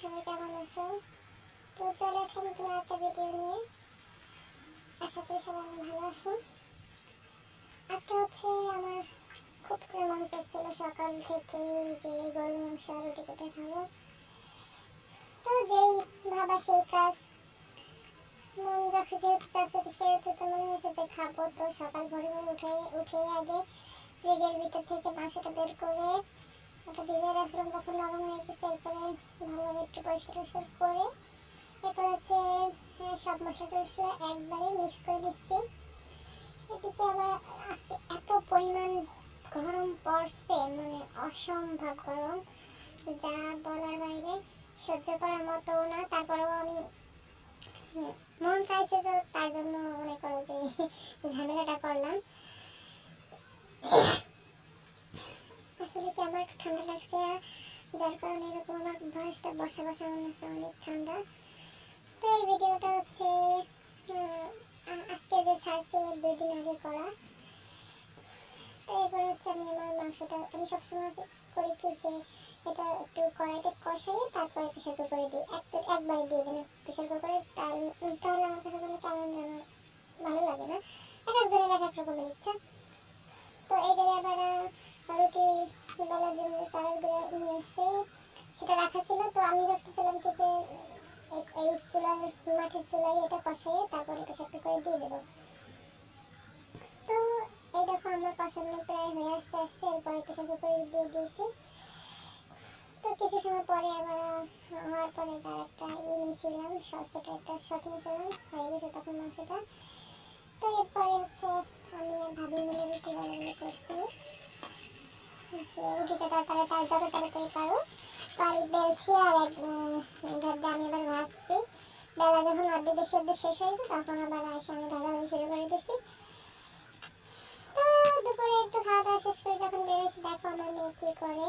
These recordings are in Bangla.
সবাই কেমন আছো? তো চলে আসলাম নতুন একটা ভিডিও নিয়ে। আশা করি সবাই ভালো আছো। আজকে হচ্ছে আমার খুব মন চাচ্ছিল সকাল থেকে যে গরুর মাংস আর রুটি কেটে খাবো। তো যেই ভাবা সেই কাজ, মন যখন যেহেতু চাচ্ছে সেহেতু তো মনে হচ্ছে যে খাবো। তো সকাল ভোরে উঠে আগে ফ্রিজের ভিতর থেকে মাংসটা বের করে ওটা ভিজিয়ে রাখলাম। যখন নরম হয়ে গেছে এরপরে ভালোভাবে একটু পরিষ্কার করে এরপর হচ্ছে সব মশলা টসলা একবারে মিক্স করে দিচ্ছি। এদিকে আবার আজকে এত পরিমাণ গরম পড়ছে, মানে অসম্ভব গরম, যা বলার বাইরে, সহ্য করার মতো না। তারপরেও আমি মন চাইছে তো তার জন্য মনে করো যে ঝামেলাটা করলাম। আসলে কি আমার ঠান্ডা লাগছে, যার কারণে এরকম আমার ভয়েসটা বসা বসা মনে হচ্ছে, অনেক ঠান্ডা। তো এই ভিডিওটা হচ্ছে আজকে যে ছাড়ছি 2 দিন আগে করা। তো এরপর হচ্ছে আমি আমার মাংসটা আমি সবসময় করি কি যে এটা একটু কড়াইতে কষাই তারপরে প্রেশার কুকারে দিই, একবারে দিয়ে দিই না প্রেশার কুকারে, তাহলে আমার কাছে কোনো কেমন যেন ভালো লাগে না। এক একজনের এক এক রকমের ইচ্ছা। তো এই জায়গায় আবার রুটি বেলার জন্য চালের গুঁড়া নিয়ে এসে সেটা রাখা ছিল। তো আমি ভাবতেছিলাম কি যে এই চুলার মাটির চুলাই এটা কষাইয়ে তারপরে প্রেশার কুকারে দিয়ে দেবো। তো এই দেখো আমার কষানো প্রায় হয়ে আসছে এরপরে প্রেশার কুকারে দিয়ে দিয়েছি। তো কিছু সময় পরে আবার হওয়ার পরে তার একটা নিয়েছিলাম, সসটা একটা শট নিয়েছিলাম, হয়ে গেছে তখন মাংসটা। তো এরপরে হচ্ছে আমি ভাবি মিলে রুটি বানানো করছি। রুটিটা তাড়াতাড়ি যত তাড়াতাড়ি পারি বেলছি আর আমি এবার ভাজছি। বেলা যখন অর্ধেক শেষ হয়েছে তখন আবার এসে আমি ভাজাভাজি শুরু করে দিচ্ছি। তো দুপুরে একটু খাওয়া দাওয়া শেষ করে যখন বেরোচ্ছি, দেখো আমার মেয়ে কি করে,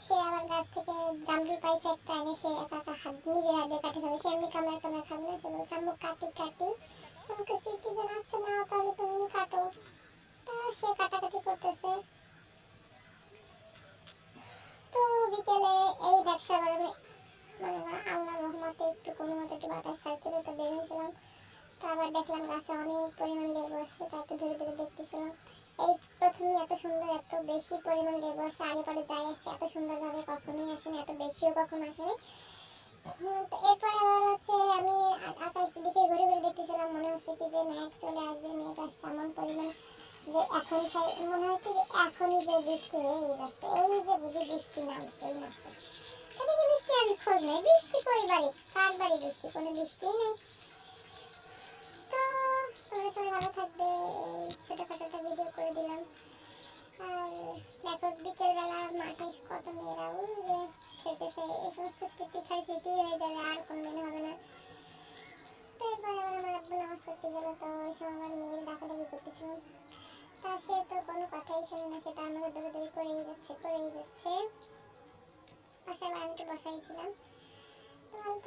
সে আবার গাছ থেকে জামরুল পাইছে একটা, এনে সে একা একা নিজের হাতে কাটি খাবে। সে এমনি কামড়ায় খাবে না, সে বলছে আম্মু কাটি কাটি। আমাকে সে কি যেন আছে না, তাহলে তুমি কাটো। তা সে কাটাকাটি করতেছে। তো বিকেলে এই ব্যবসা গরমে মানে আল্লাহর রহমতে একটু কোনো মতো একটু বাতাস ছাড়ছিল, তো বের হয়েছিলাম। তো আবার দেখলাম গাছে অনেক পরিমাণ লেবু আসছে, তাই একটু ধীরে ধীরে দেখতেছিলাম। এই প্রথমে এত সুন্দর এত বেশি পরিমাণ লেবু আসছে, আগে পরে যাই আসছে এত সুন্দরভাবে কখনোই আসেনি, এত বেশিও কখনো আসেনি। তো এরপরে আবার হচ্ছে আমি আকাশ দিকে ঘুরে ঘুরে দেখতেছিলাম, মনে হচ্ছে কি যে মেঘ চলে আসবে, মেঘ আসছে এমন পরিমাণ যে এখন মনে হচ্ছে যে এখনই যে বৃষ্টি হয়ে যাচ্ছে, এই যে বুঝি বৃষ্টি নামছে নামছে। এদিকে বৃষ্টি আমি খোঁজ নেই, বৃষ্টি কই বাড়ি কার বাড়ি বৃষ্টি, কোনো বৃষ্টিই নেই। তো তোমরা সবাই ভালো থাকবে, ছোটখাটো একটা ভিডিও করে দিলাম। আর দেখো বিকেলবেলা মাঠে কত মেয়েরা ওই যে খেতেছে, এই সমস্ত পিঠার স্মৃতি হয়ে যাবে, আর কোনদিন হবে না। তো এরপরে আবার আমার আব্বু নামাজ পড়তে গেল, তো ওই সময় আমার মেয়ের ডাকাডাকি করতেছিলাম। তা সে তো কোনো কথাই শোনে না, সেটা আমাকে দৌড়াদৌড়ি করেই যাচ্ছে। পাশে আবার আমি একটু বসাইছিলাম।